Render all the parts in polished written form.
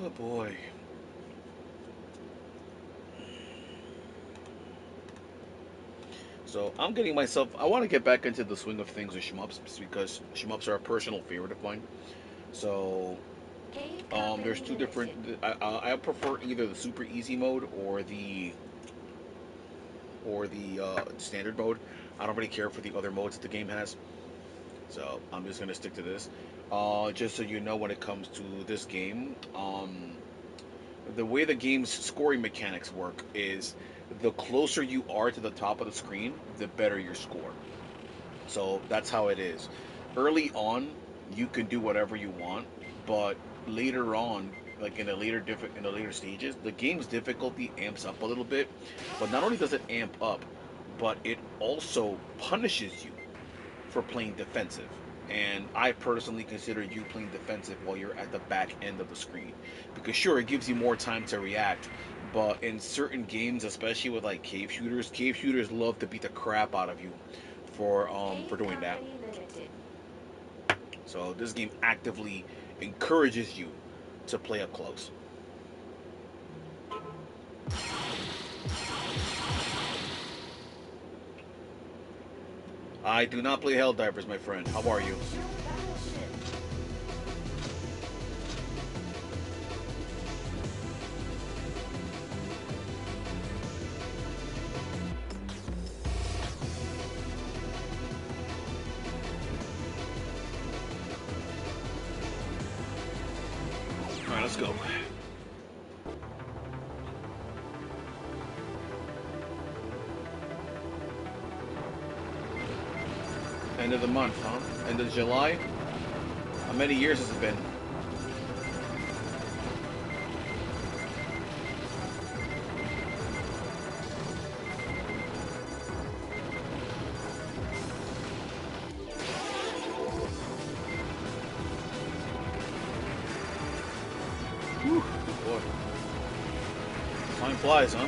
Oh boy. So I'm getting myself. I want to get back into the swing of things with shmups because shmups are a personal favorite of mine. So there's two different. I prefer either the super easy mode or the standard mode. I don't really care for the other modes that the game has. So I'm just gonna stick to this. Just so you know, when it comes to this game, the way the game's scoring mechanics work is the closer you are to the top of the screen, the better your score. So that's how it is. Early on, you can do whatever you want, but later on, like in the later stages, the game's difficulty amps up a little bit. But not only does it amp up, but it also punishes you for playing defensive. And I personally consider you playing defensive while you're at the back end of the screen. Because sure, it gives you more time to react, but in certain games, especially with like cave shooters love to beat the crap out of you for doing that. So this game actively encourages you to play up close. I do not play Helldivers, my friend. How are you? Alright, let's go. End of the month, huh? End of July? How many years has it been? Whew, boy. Time flies, huh?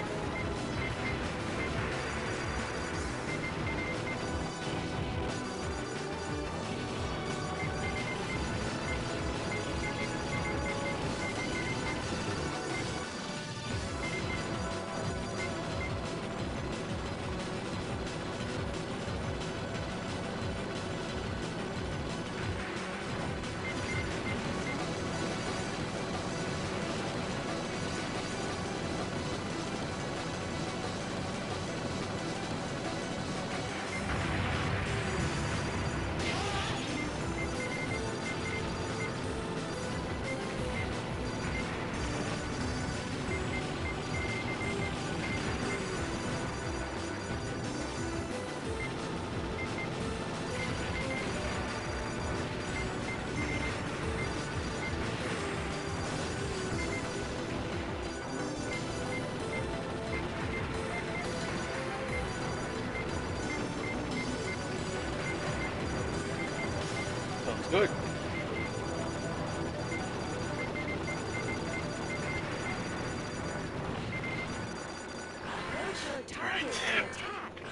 Sounds good.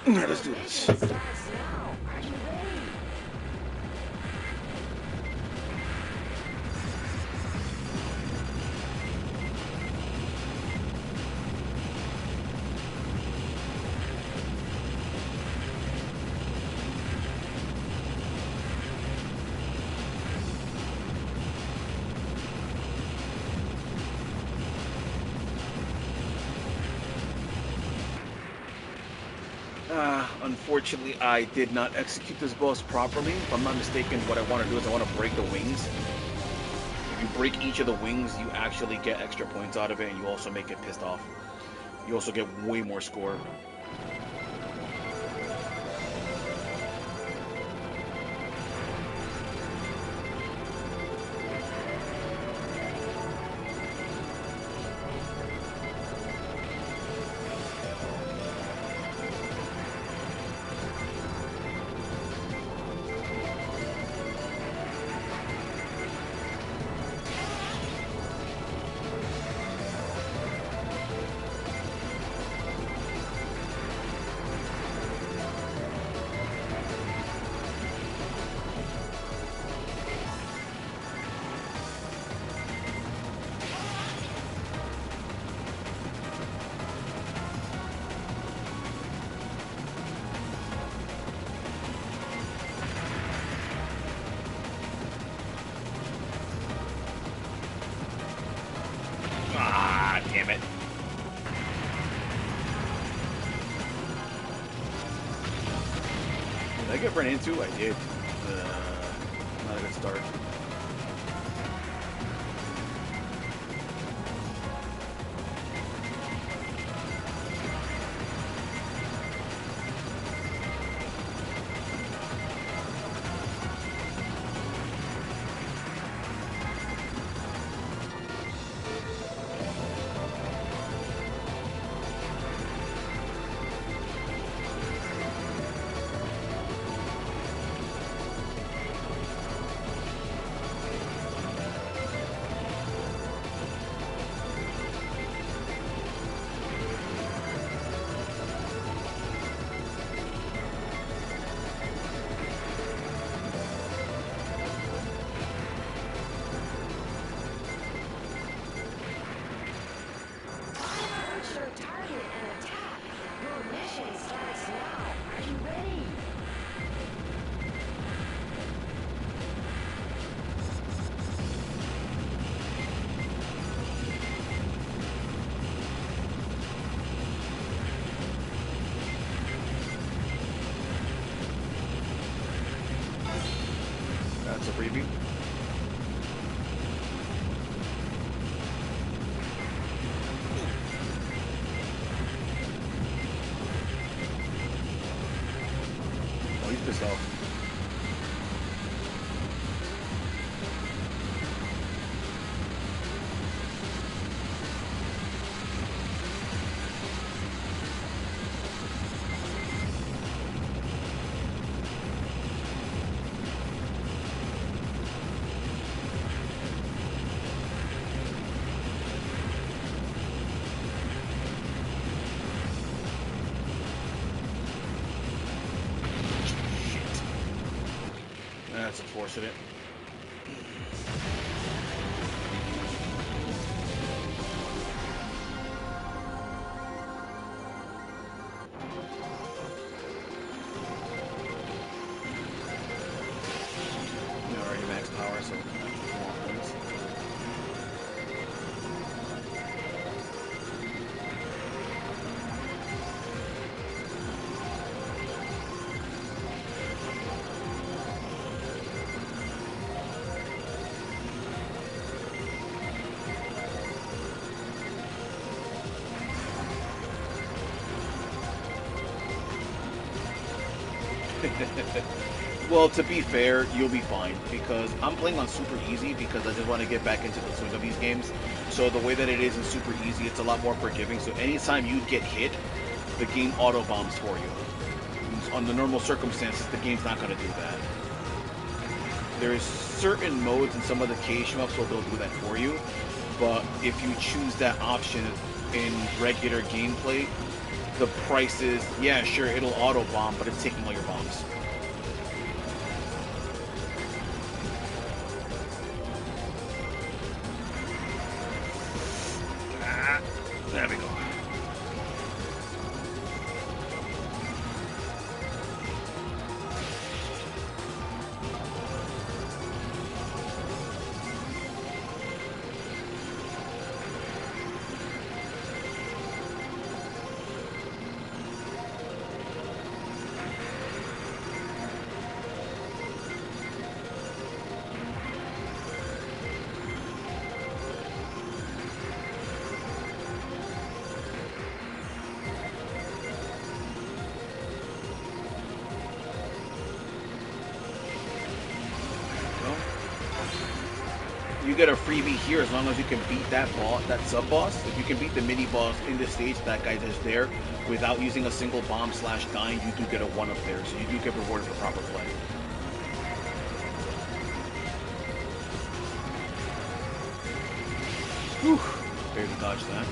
Alright, let's do this. Unfortunately, I did not execute this boss properly. If I'm not mistaken, what I want to do is I want to break the wings. If you break each of the wings, you actually get extra points out of it, and you also make it pissed off. You also get way more score. ran into? I did. Not a good start. That's a freebie. Oh, he's pissed off. That's unfortunate. You're already max power, so more points. Well, to be fair, you'll be fine because I'm playing on super easy because I just want to get back into the swing of these games. So the way that it is in super easy, it's a lot more forgiving. So anytime you get hit, the game auto bombs for you. On the normal circumstances, the game's not going to do that. There's certain modes in some of the cage shmups where they'll do that for you, but if you choose that option in regular gameplay, the price is, yeah, sure, it'll auto bomb, but it's taking all your bombs. There we go. You get a freebie here as long as you can beat that boss, that sub boss. If you can beat the mini boss in this stage, that guy that's there, without using a single bomb / dying, you do get a 1 up there. So you do get rewarded for proper play. Whew, barely dodged that.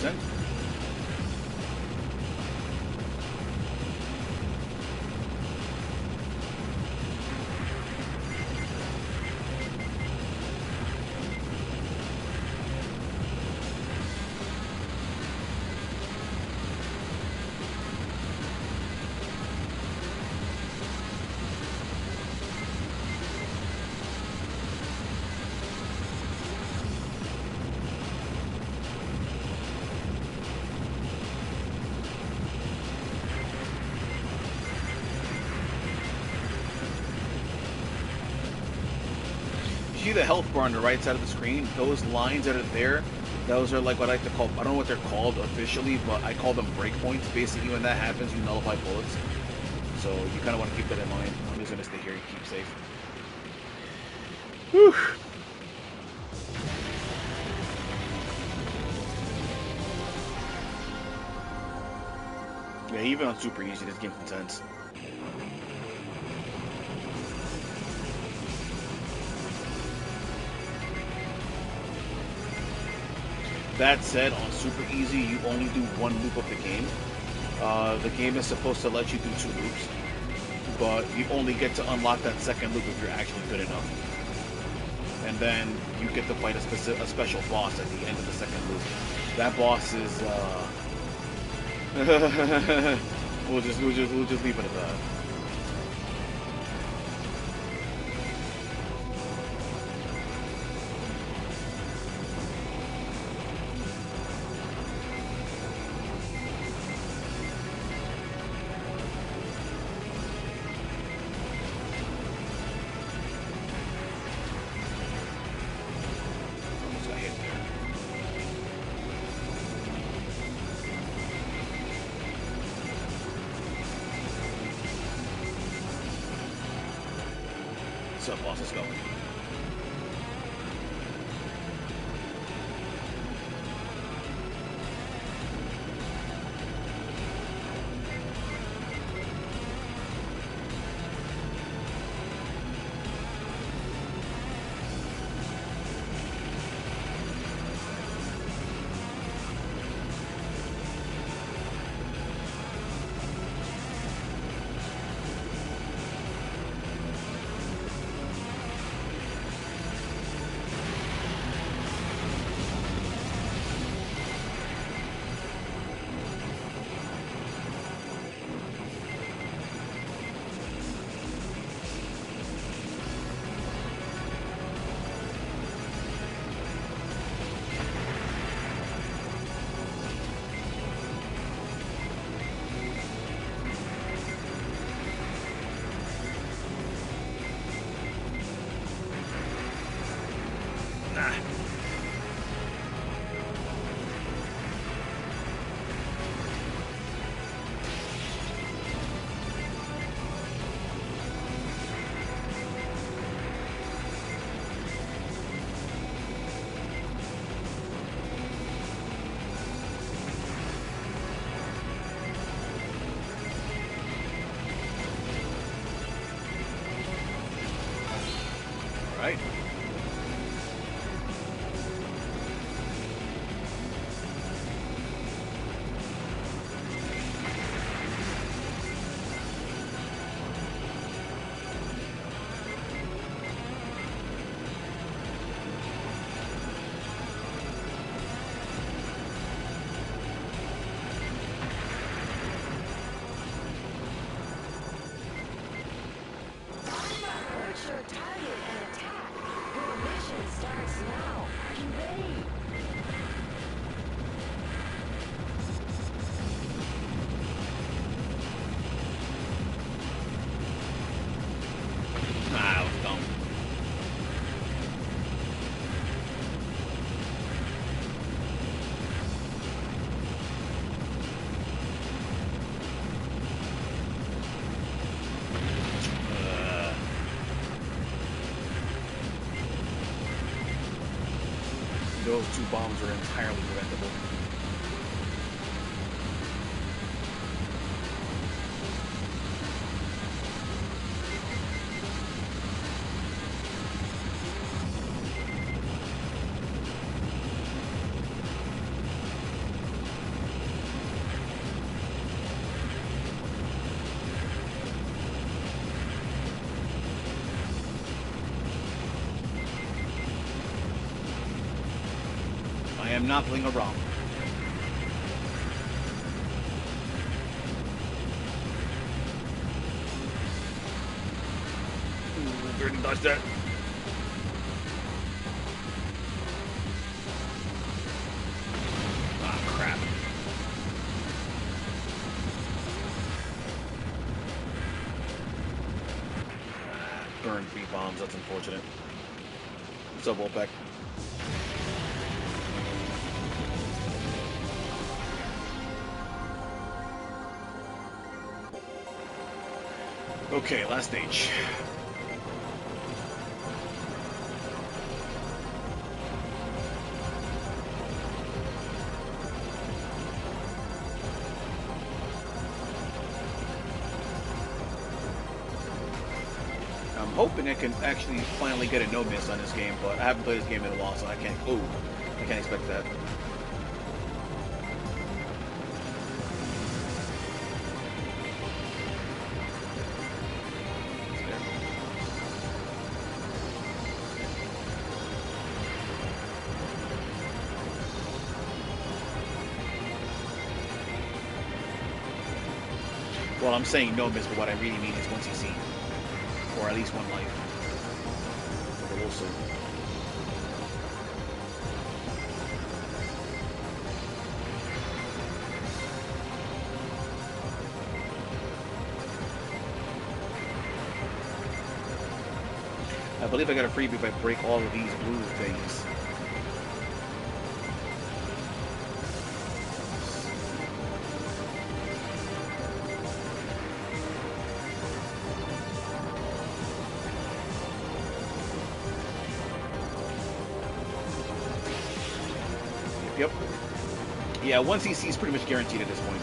100%. See the health bar on the right side of the screen? Those lines that are there, those are like what I like to call, I don't know what they're called officially, but I call them breakpoints. Basically, when that happens, you nullify bullets. So you kind of want to keep that in mind. I'm just going to stay here and keep safe. Whew. Yeah, even on super easy, this game's intense. That said, on super easy, you only do one loop of the game. The game is supposed to let you do 2 loops, but you only get to unlock that second loop if you're actually good enough. And then you get to fight a special boss at the end of the second loop. That boss is we'll just leave it at that. What's up, boss? Let's go. Right. Those 2 bombs are entirely preventable. I'm not playing around. Ooh, didn't touch that. Ah, crap. Burned 3 bombs, that's unfortunate. What's up, Wolfpack? Okay, last stage. I'm hoping I can actually finally get a no miss on this game, but I haven't played this game in a while, so I can't. Oh, I can't expect that. Well, I'm saying no miss, but what I really mean is 1 CC. Or at least 1 life. But we'll see. I believe I got a freebie if I break all of these blue things. Yep. Yeah, 1 CC is pretty much guaranteed at this point.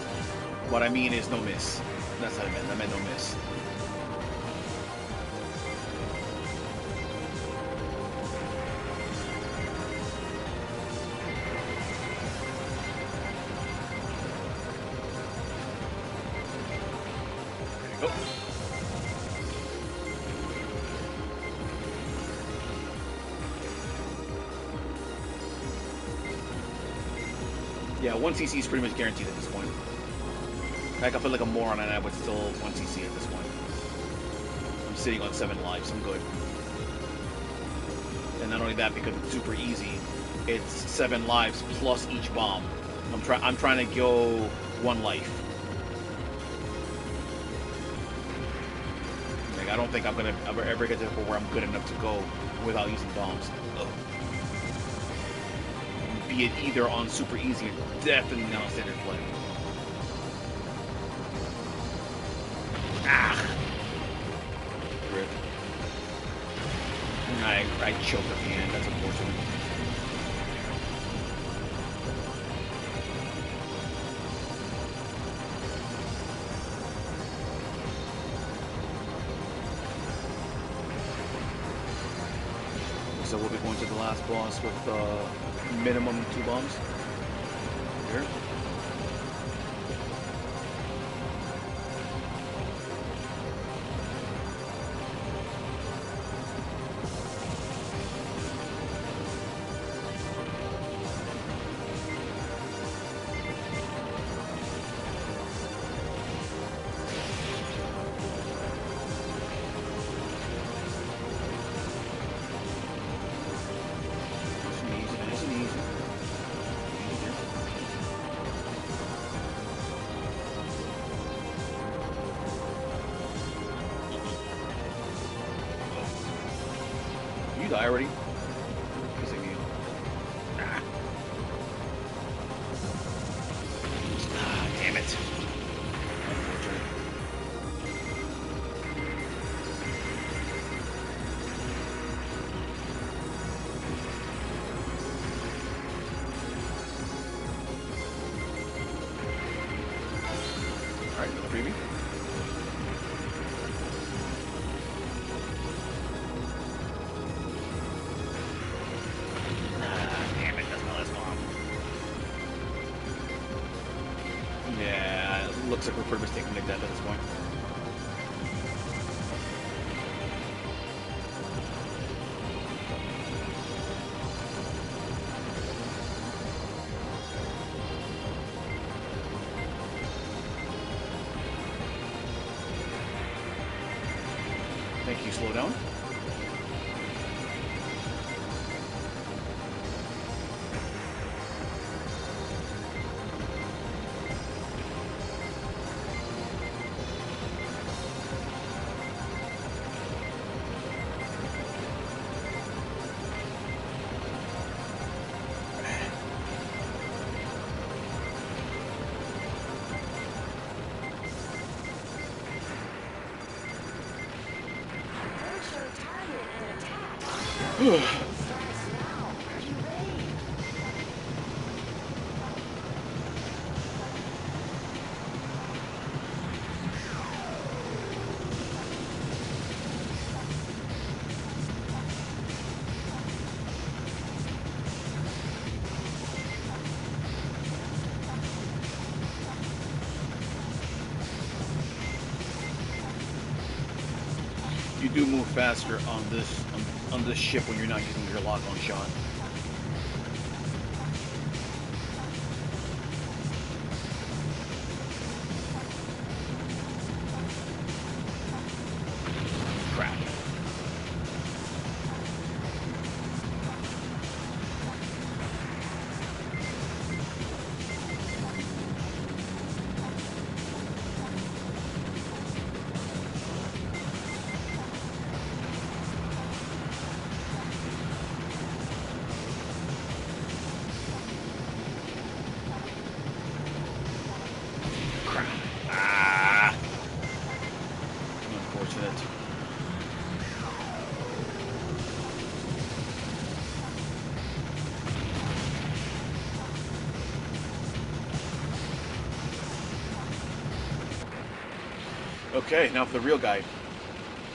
What I mean is no miss. That's what I meant. I meant no miss. There you go. Yeah, 1 CC is pretty much guaranteed at this point. I can put like a moron and I would still 1 CC at this point. I'm sitting on 7 lives, I'm good. And not only that, because it's super easy, it's 7 lives plus each bomb. I'm trying to go 1 life. Like, I don't think I'm gonna ever get to the point where I'm good enough to go without using bombs. Ugh. Be it either on super easy or definitely not on standard play. Ah! Rip. I choked at the end, that's unfortunate. So we'll be going to the last boss with minimum 2 bombs. Here. Die already? Pissing me off. Ah, damn it. Unfortunate. Alright, another freebie. Looks like we're pretty much taking like that at this point. Thank you, slow down. You do move faster on this ship when you're not using your lock-on shot. Crap. Unfortunate. Okay, now for the real guy.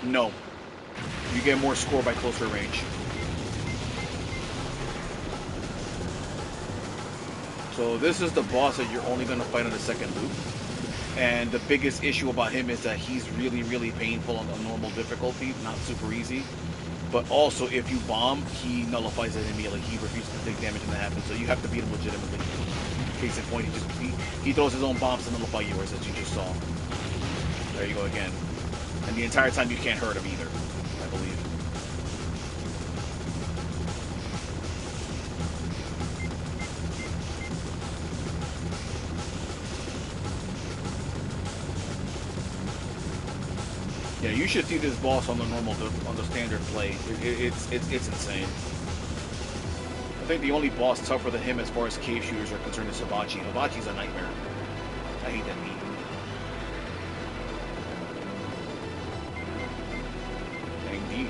No. You get more score by closer range. So this is the boss that you're only going to fight on the second loop. And the biggest issue about him is that he's really, really painful on the normal difficulty, not super easy. But also, if you bomb, he nullifies it immediately. He refuses to take damage when that happens. So you have to beat him legitimately. Case in point, he throws his own bombs to nullify yours, as you just saw. There you go again. And the entire time you can't hurt him either, I believe. Yeah, you should see this boss on the standard play. It's insane. I think the only boss tougher than him as far as cave shooters are concerned is Hibachi. Hibachi's a nightmare. I hate that meat. Indeed.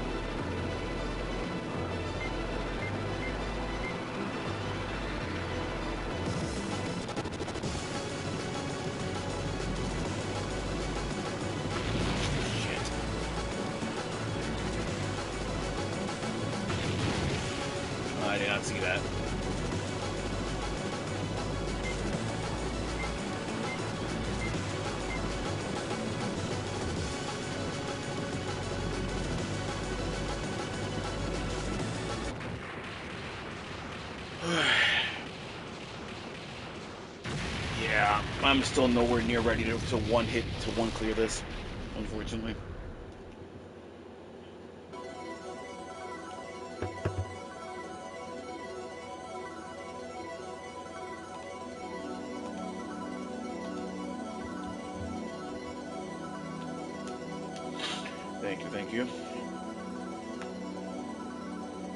I did not see that. Yeah, I'm still nowhere near ready to one hit to one clear this, unfortunately. Thank you.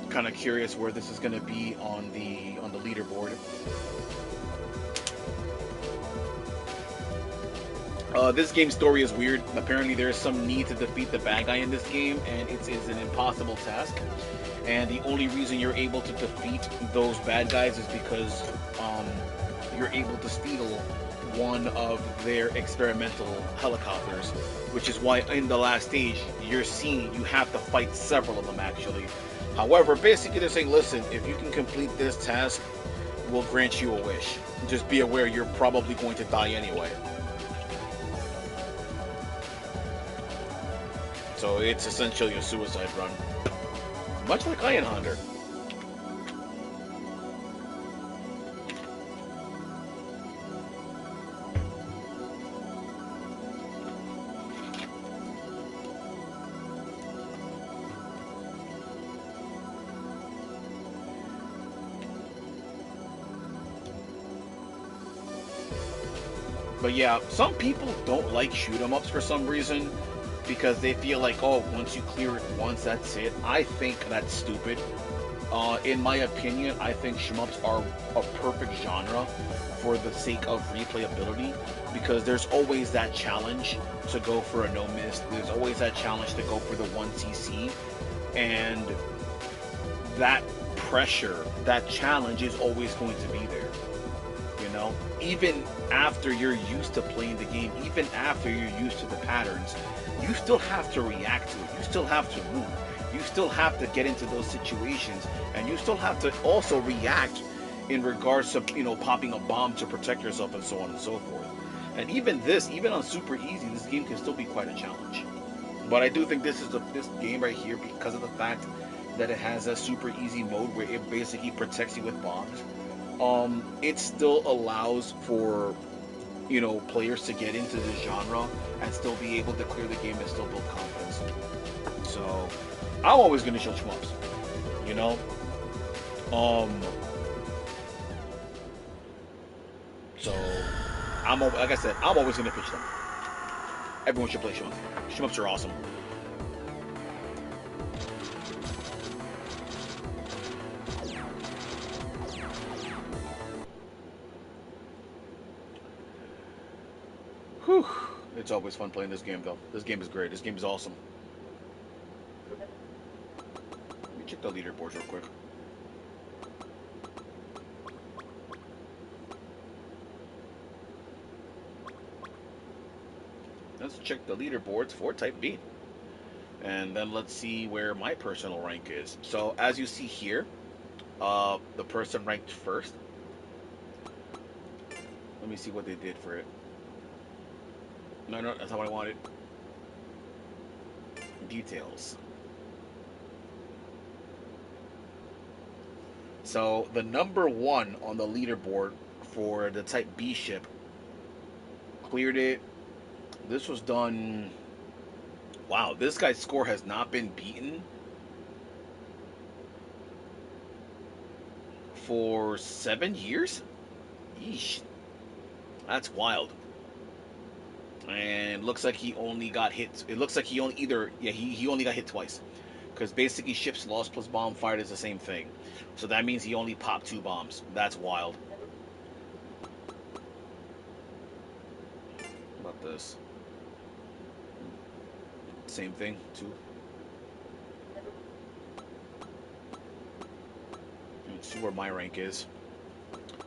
Kind of curious where this is going to be on the leaderboard. This game's story is weird. Apparently, there is some need to defeat the bad guy in this game, and it's an impossible task. And the only reason you're able to defeat those bad guys is because you're able to steal one of their experimental helicopters, which is why in the last stage you have to fight several of them actually. However, basically they're saying, listen, if you can complete this task, we'll grant you a wish. Just be aware you're probably going to die anyway. So it's essentially a suicide run. Much like Iron Hunter. But yeah, some people don't like shoot 'em ups for some reason because they feel like, oh, once you clear it once, that's it. I think that's stupid. In my opinion, I think shmups are a perfect genre for the sake of replayability because there's always that challenge to go for a no miss. There's always that challenge to go for the 1cc, and that pressure, that challenge is always going to be there. You know, even after you're used to playing the game, even after you're used to the patterns, you still have to react to it. You still have to move. You still have to get into those situations, and you still have to also react in regards to popping a bomb to protect yourself and so on and so forth. And even this, even on super easy, this game can still be quite a challenge. But I do think this game right here, because of the fact that it has a super easy mode where it basically protects you with bombs, it still allows for players to get into the genre and still be able to clear the game and still build confidence. So I'm always going to show shmups, you know. Um, so like I said, I'm always going to pitch them. Everyone should play shmups. Shmups are awesome. Whew. It's always fun playing this game, though. This game is great. This game is awesome. Let me check the leaderboards real quick. Let's check the leaderboards for Type B. And then let's see where my personal rank is. So as you see here, the person ranked first. Let me see what they did for it. No, that's not what I wanted. Details. So the number one on the leaderboard for the Type B ship cleared it. This was done. Wow, this guy's score has not been beaten for 7 years? Yeesh. That's wild. And looks like he only got hit. It looks like he only either, yeah, he only got hit twice. Because basically, ships lost plus bomb fired is the same thing. So that means he only popped 2 bombs. That's wild. What about this? Same thing, 2. Let's see where my rank is.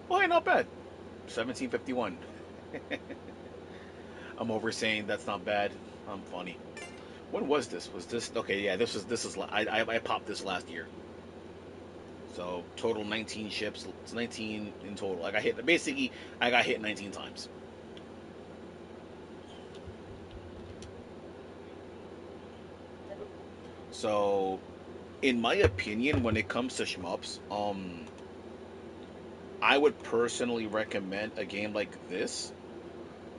Well, hey, not bad. 1751. I'm over saying that's not bad. I'm funny. When was this? Was this okay? Yeah, this is. I popped this last year. So total 19 ships. It's 19 in total. I got hit. Basically, I got hit 19 times. So, in my opinion, when it comes to shmups, I would personally recommend a game like this,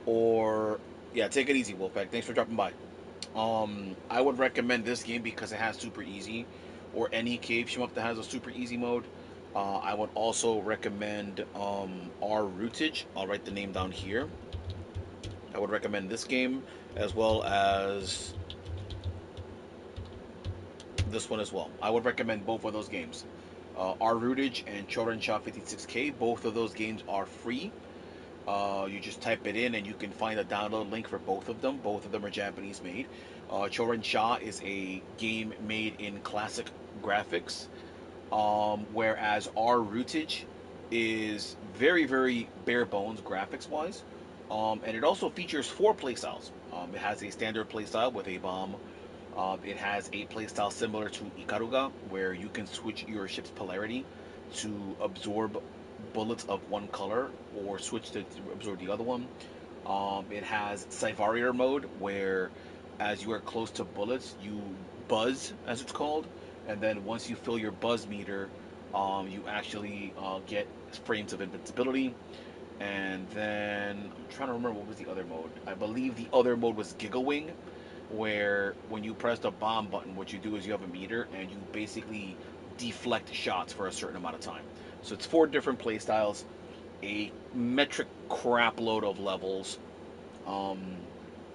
or yeah, take it easy, Wolfpack. Thanks for dropping by. I would recommend this game because it has super easy, or any cave shmup that has a super easy mode. I would also recommend R Rootage. I'll write the name down here. I would recommend this game as well as this one as well. I would recommend both of those games. R Rootage and Chorensha 56K. Both of those games are free. You just type it in and you can find a download link for both of them. Both of them are Japanese made. Chorin Sha is a game made in classic graphics, whereas R Rootage is very, very bare bones graphics wise. And it also features 4 playstyles. It has a standard playstyle with a bomb. It has a playstyle similar to Ikaruga, where you can switch your ship's polarity to absorb bullets of one color or switch to absorb the other one. It has Cyvarier mode, where as you are close to bullets, you buzz, as it's called, and then once you fill your buzz meter, you actually get frames of invincibility. And then I'm trying to remember what was the other mode. I believe the other mode was Giga Wing, where when you press the bomb button, what you do is you have a meter and you basically deflect shots for a certain amount of time. So it's 4 different play styles. a metric crap load of levels. Um,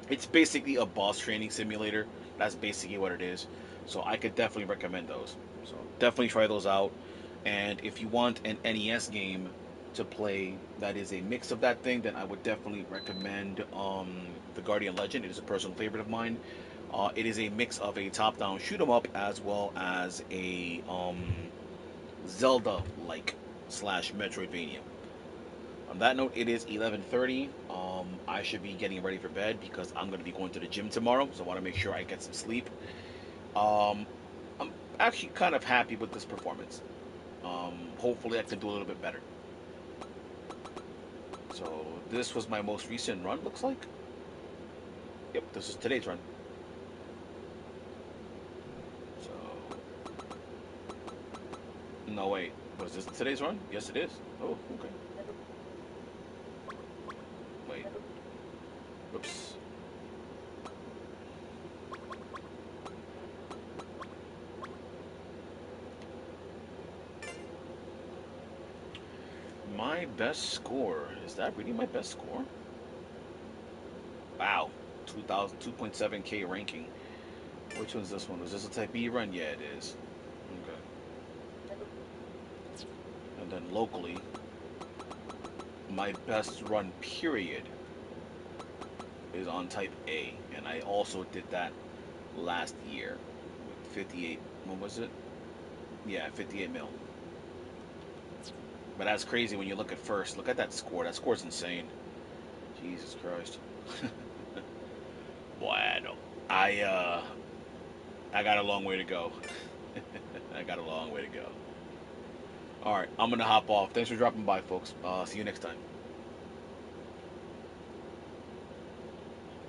it's basically a boss training simulator. That's basically what it is. So I could definitely recommend those. So definitely try those out. And if you want an NES game to play that is a mix of that thing, then I would definitely recommend the Guardian Legend. It is a personal favorite of mine. It is a mix of a top-down shoot 'em up as well as a Zelda-like slash Metroidvania. On that note, it is 11:30. I should be getting ready for bed because I'm going to be going to the gym tomorrow, so I want to make sure I get some sleep. Um, I'm actually kind of happy with this performance. Hopefully, I can do a little bit better. So this was my most recent run. Looks like. Yep, this is today's run. So no wait, was this today's run? Yes, it is. Oh, okay. Wait. Oops. My best score. Is that really my best score? Wow. 2.7K ranking. Which one's this one? Is this a type B run? Yeah, it is. Okay. And then locally, my best run period is on type A. And I also did that last year with 58. What was it? Yeah, 58 mil. But that's crazy when you look at first. Look at that score. That score's insane. Jesus Christ. Bueno. I got a long way to go. I got a long way to go. All right, I'm gonna hop off. Thanks for dropping by, folks. See you next time.